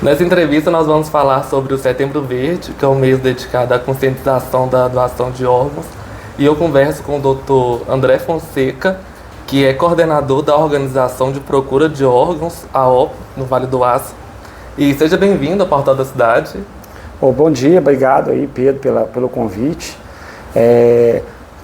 Nessa entrevista nós vamos falar sobre o Setembro Verde, que é um mês dedicado à conscientização da doação de órgãos. E eu converso com o Dr. André Fonseca, que é coordenador da Organização de Procura de Órgãos, a OPO, no Vale do Aço. E seja bem-vindo ao Portal da Cidade. Bom dia, obrigado aí, Pedro, pelo convite.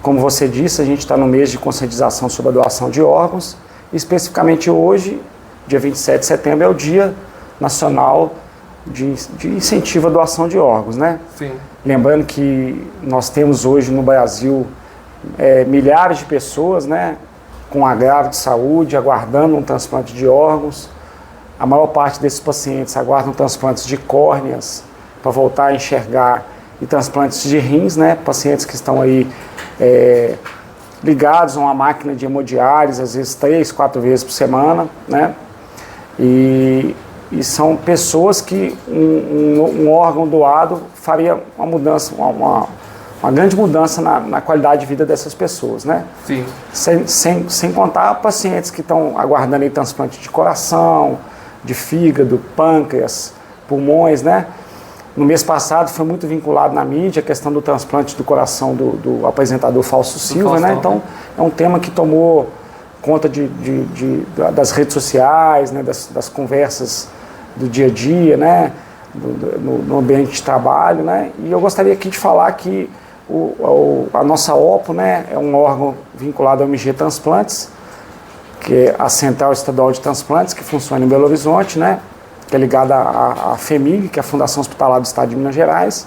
Como você disse, a gente está no mês de conscientização sobre a doação de órgãos. Especificamente hoje, dia 27 de setembro, é o Dia Nacional de Incentivo à Doação de Órgãos, né? Sim. Lembrando que nós temos hoje no Brasil milhares de pessoas, né, com agravo de saúde, aguardando um transplante de órgãos. A maior parte desses pacientes aguardam transplantes de córneas para voltar a enxergar e transplantes de rins, né? Pacientes que estão aí ligados a uma máquina de hemodiálise, às vezes 3, 4 vezes por semana, né? E são pessoas que um órgão doado faria uma mudança, uma grande mudança na qualidade de vida dessas pessoas, né? Sim. Sem contar pacientes que estão aguardando transplante de coração, de fígado, pâncreas, pulmões, né? No mês passado foi muito vinculado na mídia a questão do transplante do coração do apresentador Fausto Silva, né? Então é um tema que tomou conta das redes sociais, né? das conversas do dia a dia, né? No ambiente de trabalho, né? E eu gostaria aqui de falar que a nossa OPO, né, é um órgão vinculado ao MG Transplantes, que é a Central Estadual de Transplantes, que funciona em Belo Horizonte, né? Que é ligada à FEMIG, que é a Fundação Hospitalar do Estado de Minas Gerais,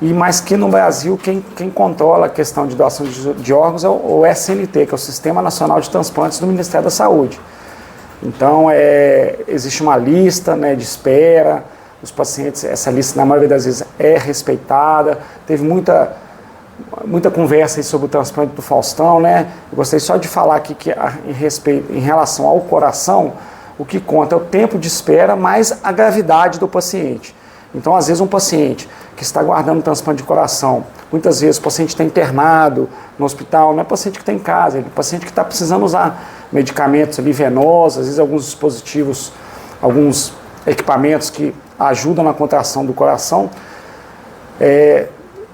mas que no Brasil quem controla a questão de doação de órgãos é o SNT, que é o Sistema Nacional de Transplantes do Ministério da Saúde. Então, existe uma lista, né, de espera, os pacientes, essa lista na maioria das vezes é respeitada. Teve muita conversa aí sobre o transplante do Faustão, né? Eu gostaria só de falar aqui que em relação ao coração, o que conta é o tempo de espera mais a gravidade do paciente. Então, às vezes, um paciente que está aguardando um transplante de coração, muitas vezes o paciente está internado no hospital, não é paciente que está em casa, é paciente que está precisando usar medicamentos ali venosos, às vezes alguns dispositivos, alguns equipamentos que ajudam na contração do coração.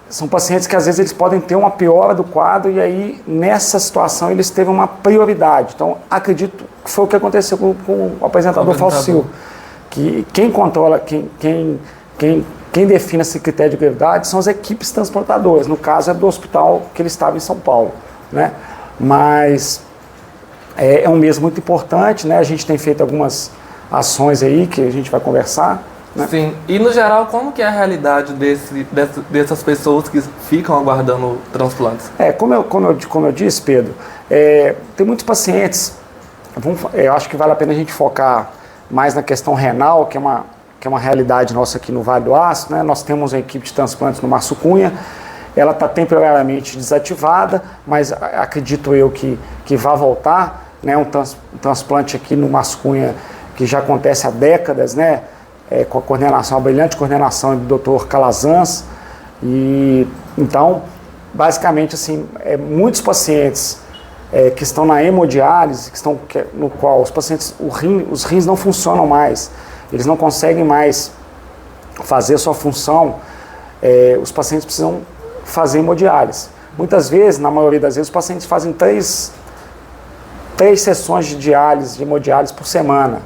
São pacientes que às vezes eles podem ter uma piora do quadro e aí nessa situação eles teve uma prioridade. Então acredito que foi o que aconteceu com o apresentador Fausto Silva, que quem controla, quem define esse critério de gravidade são as equipes transportadoras, no caso é do hospital que ele estava em São Paulo, né? Mas é um mês muito importante, né? A gente tem feito algumas ações aí que a gente vai conversar, né? Sim. E no geral, como que é a realidade dessas pessoas que ficam aguardando transplantes? Como eu disse, Pedro, tem muitos pacientes, eu acho que vale a pena a gente focar mais na questão renal, que é uma realidade nossa aqui no Vale do Aço, né? Nós temos uma equipe de transplantes no Márcio Cunha, ela está temporariamente desativada, mas acredito eu que vai voltar, né? Um transplante aqui no Márcio Cunha que já acontece há décadas, né? Com a brilhante coordenação do Dr. Calazans. E então, basicamente, assim, muitos pacientes que estão na hemodiálise, no qual os pacientes, os rins não funcionam mais, eles não conseguem mais fazer a sua função, os pacientes precisam fazer hemodiálise. Muitas vezes, na maioria das vezes, os pacientes fazem três sessões de hemodiálise por semana.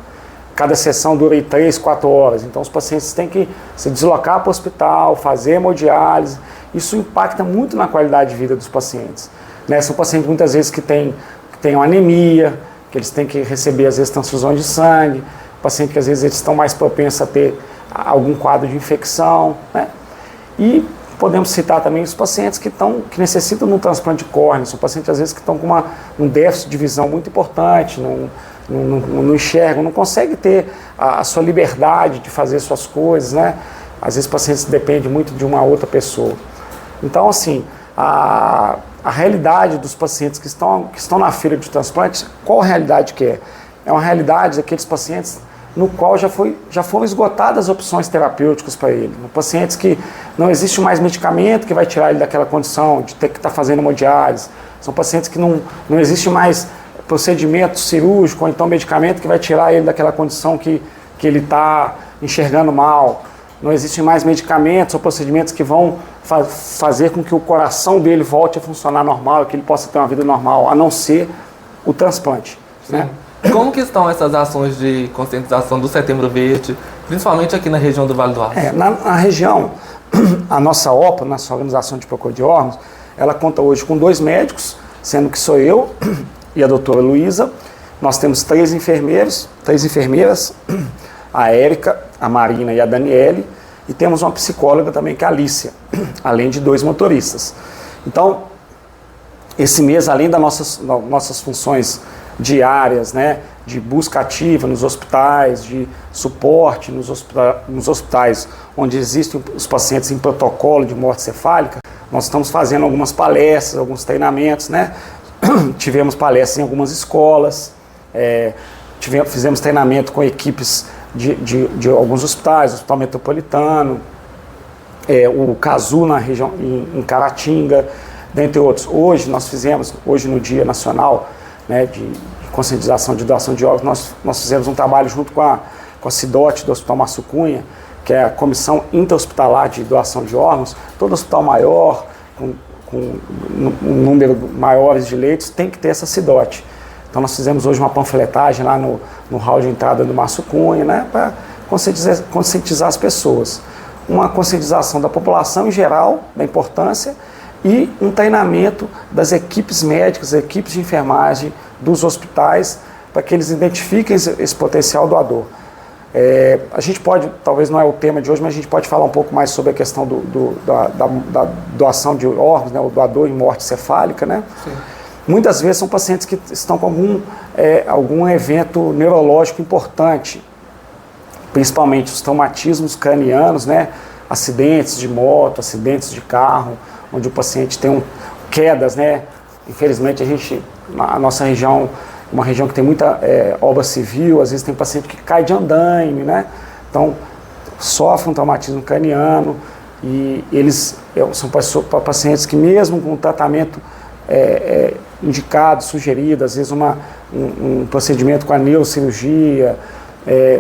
Cada sessão dura 3, 4 horas. Então, os pacientes têm que se deslocar para o hospital, fazer hemodiálise. Isso impacta muito na qualidade de vida dos pacientes, né? São pacientes, muitas vezes, que têm uma anemia, que eles têm que receber, às vezes, transfusões de sangue. Pacientes que, às vezes, eles estão mais propensos a ter algum quadro de infecção, né? E podemos citar também os pacientes que necessitam de um transplante de córnea. São pacientes, às vezes, que estão com um déficit de visão muito importante, não enxergam, não conseguem ter a sua liberdade de fazer suas coisas, né? Às vezes pacientes dependem muito de uma outra pessoa. Então, assim, a realidade dos pacientes que estão na fila de transplante, qual a realidade que é? É uma realidade daqueles pacientes no qual já foram esgotadas as opções terapêuticas para ele. Pacientes que não existe mais medicamento que vai tirar ele daquela condição de ter que estar fazendo hemodiálise. São pacientes que não existe mais procedimento cirúrgico ou então medicamento que vai tirar ele daquela condição que que ele está enxergando mal. Não existem mais medicamentos ou procedimentos que vão fazer com que o coração dele volte a funcionar normal, que ele possa ter uma vida normal, a não ser o transplante. Né? Como que estão essas ações de conscientização do Setembro Verde, principalmente aqui na região do Vale do Aço? Na região, a nossa OPA, nossa Organização de Procura de Órgãos, ela conta hoje com 2 médicos, sendo que sou eu e a doutora Luísa. Nós temos 3 enfermeiras, a Érica, a Marina e a Daniele, e temos uma psicóloga também, que é a Alicia, além de 2 motoristas. Então, esse mês, além das nossas funções diárias, né, de busca ativa nos hospitais, de suporte nos hospitais onde existem os pacientes em protocolo de morte cefálica, nós estamos fazendo algumas palestras, alguns treinamentos, né? Tivemos palestras em algumas escolas, fizemos treinamento com equipes de alguns hospitais, o Hospital Metropolitano, o CASU na região, em Caratinga, dentre outros. Hoje no Dia Nacional, né, de conscientização de doação de órgãos, nós fizemos um trabalho junto com a CIDOT do Hospital Márcio Cunha, que é a Comissão Interhospitalar de Doação de Órgãos. Todo hospital maior, com um número maiores de leitos, tem que ter essa CIDOT. Então nós fizemos hoje uma panfletagem lá no hall de entrada do Márcio Cunha, né, para conscientizar as pessoas. Uma conscientização da população em geral, da importância, e um treinamento das equipes médicas, equipes de enfermagem dos hospitais, para que eles identifiquem esse potencial doador. A gente pode, talvez não é o tema de hoje, mas a gente pode falar um pouco mais sobre a questão da doação de órgãos, né, o doador em morte cefálica, né? Sim. Muitas vezes são pacientes que estão com algum evento neurológico importante, principalmente os traumatismos cranianos, né? Acidentes de moto, acidentes de carro, onde o paciente tem quedas, né? Infelizmente a nossa região, uma região que tem muita obra civil, às vezes tem paciente que cai de andaime, né? Então sofre um traumatismo craniano e eles são pacientes que mesmo com tratamento indicado, sugerido, às vezes um procedimento com a neurocirurgia,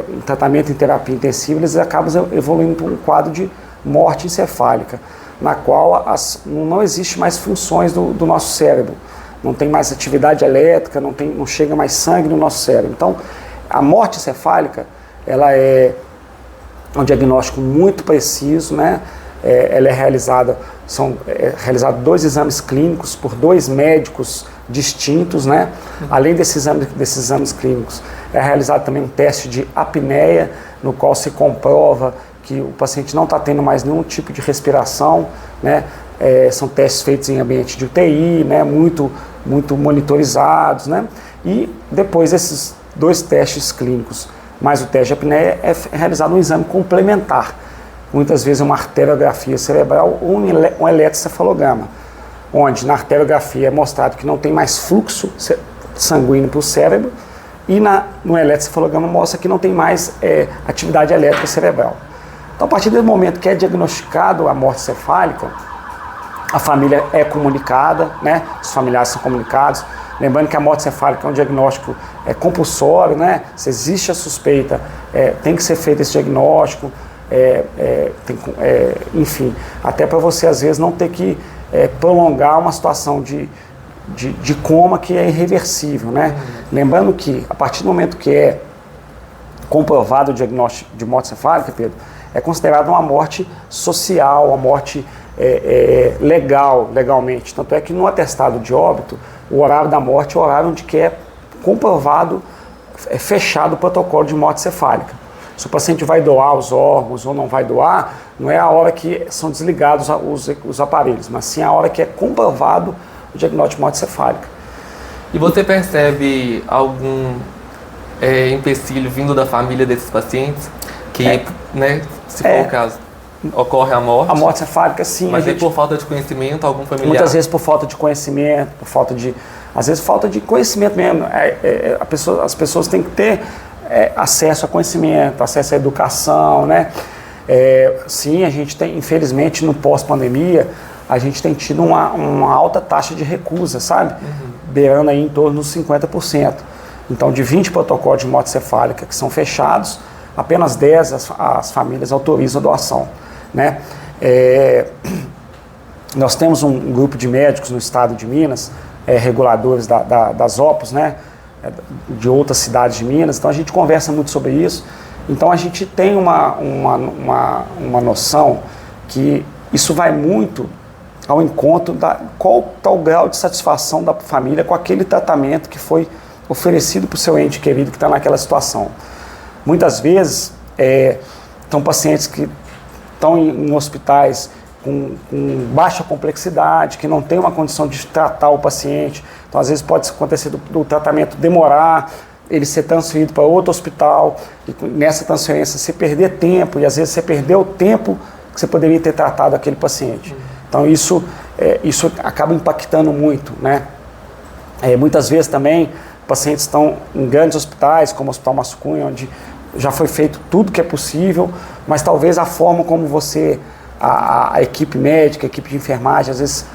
um tratamento em terapia intensiva, eles acabam evoluindo para um quadro de morte encefálica, na qual não existe mais funções do nosso cérebro, não tem mais atividade elétrica, não chega mais sangue no nosso cérebro. Então, a morte encefálica, ela é um diagnóstico muito preciso, né? Ela é realizada, são realizados 2 exames clínicos por 2 médicos distintos, né? Além desses exames clínicos, é realizado também um teste de apneia, no qual se comprova que o paciente não está tendo mais nenhum tipo de respiração, né? São testes feitos em ambiente de UTI, né? Muito monitorizados, né? E depois desses 2 testes clínicos, mais o teste de apneia, é realizado um exame complementar, muitas vezes uma arteriografia cerebral ou um eletrocefalograma, onde na arteriografia é mostrado que não tem mais fluxo sanguíneo para o cérebro e no eletrocefalograma mostra que não tem mais atividade elétrica cerebral. Então, a partir do momento que é diagnosticado a morte cefálica, a família é comunicada, né? Os familiares são comunicados. Lembrando que a morte cefálica é um diagnóstico compulsório, né? Se existe a suspeita, tem que ser feito esse diagnóstico, enfim, até para você às vezes não ter que prolongar uma situação de coma que é irreversível, né? Lembrando que a partir do momento que é comprovado o diagnóstico de morte cefálica, Pedro, é considerada uma morte social, uma morte legalmente. Tanto é que no atestado de óbito, o horário da morte é o horário onde que é comprovado, fechado o protocolo de morte cefálica. Se o paciente vai doar os órgãos ou não vai doar, não é a hora que são desligados os aparelhos, mas sim a hora que é comprovado o diagnóstico de morte cefálica. E você percebe algum empecilho vindo da família desses pacientes? Que, né, se for o caso, ocorre a morte? A morte cefálica, sim. Mas é por falta de conhecimento, algum familiar? Muitas vezes por falta de conhecimento, às vezes falta de conhecimento mesmo. As pessoas têm que ter acesso a conhecimento, acesso à educação, né? Sim, a gente tem, infelizmente, no pós-pandemia, a gente tem tido uma alta taxa de recusa, sabe? Beirando aí em torno dos 50%. Então, de 20 protocolos de morte cefálica que são fechados, apenas 10 as famílias autorizam a doação, né? Nós temos um grupo de médicos no estado de Minas, reguladores das OPOS, né? De outras cidades de Minas, então a gente conversa muito sobre isso. Então a gente tem uma noção que isso vai muito ao encontro qual está o grau de satisfação da família com aquele tratamento que foi oferecido para o seu ente querido que está naquela situação. Muitas vezes estão pacientes que estão em hospitais com baixa complexidade, que não tem uma condição de tratar o paciente, então às vezes pode acontecer do tratamento demorar, ele ser transferido para outro hospital, e nessa transferência você perder tempo, e às vezes você perdeu o tempo que você poderia ter tratado aquele paciente. Então isso acaba impactando muito, né? Muitas vezes também pacientes estão em grandes hospitais, como o Hospital Márcio Cunha, onde já foi feito tudo que é possível, mas talvez a forma como a equipe médica, a equipe de enfermagem, às vezes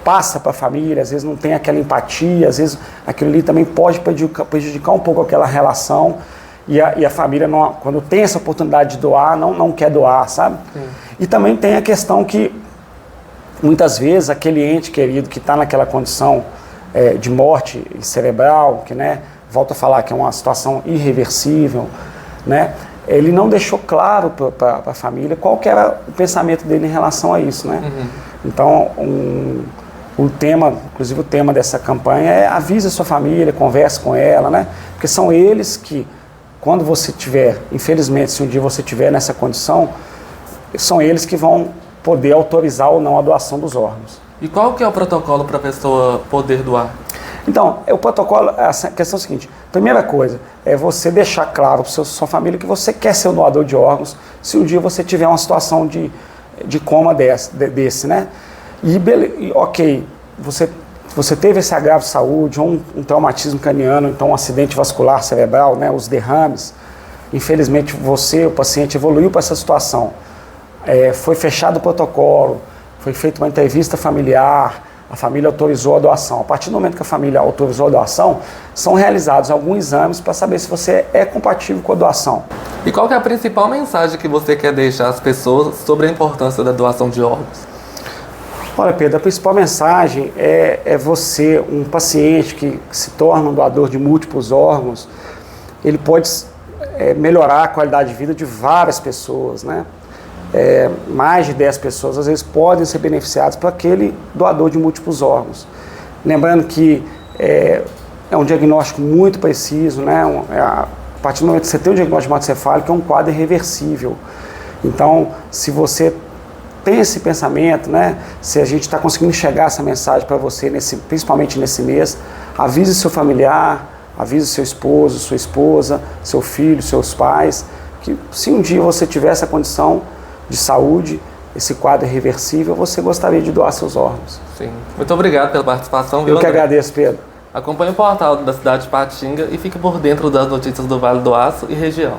passa para a família, às vezes não tem aquela empatia, às vezes aquilo ali também pode prejudicar um pouco aquela relação, e a família, quando tem essa oportunidade de doar, não quer doar, sabe? Sim. E também tem a questão que, muitas vezes, aquele ente querido que está naquela condição de morte cerebral, que, né, volto a falar que é uma situação irreversível, né? Ele não deixou claro para a família qual que era o pensamento dele em relação a isso, né? Uhum. Então, inclusive o tema dessa campanha é avise a sua família, converse com ela, né? Porque são eles que, quando você tiver, infelizmente, se um dia você tiver nessa condição, são eles que vão poder autorizar ou não a doação dos órgãos. E qual que é o protocolo para a pessoa poder doar? Então, o protocolo, a questão é a seguinte: primeira coisa é você deixar claro para sua família que você quer ser o doador de órgãos se um dia você tiver uma situação de coma desse, né? E ok, você teve esse agravo de saúde, ou um traumatismo craniano, então um acidente vascular cerebral, né, os derrames, infelizmente o paciente evoluiu para essa situação, foi fechado o protocolo, foi feita uma entrevista familiar, a família autorizou a doação. A partir do momento que a família autorizou a doação, são realizados alguns exames para saber se você é compatível com a doação. E qual que é a principal mensagem que você quer deixar às pessoas sobre a importância da doação de órgãos? Olha, Pedro, a principal mensagem é você, um paciente que se torna um doador de múltiplos órgãos, ele pode melhorar a qualidade de vida de várias pessoas, né? Mais de 10 pessoas, às vezes, podem ser beneficiadas por aquele doador de múltiplos órgãos. Lembrando que é um diagnóstico muito preciso, né? A partir do momento que você tem o diagnóstico de hematocefálico, é um quadro irreversível. Então, se você tem esse pensamento, né? Se a gente está conseguindo enxergar essa mensagem para você, principalmente nesse mês, avise seu familiar, avise seu esposo, sua esposa, seu filho, seus pais, que se um dia você tiver essa condição de saúde, esse quadro irreversível, você gostaria de doar seus órgãos. Sim. Muito obrigado pela participação. Eu que agradeço, Pedro. Acompanhe o portal da cidade de Patinga e fique por dentro das notícias do Vale do Aço e região.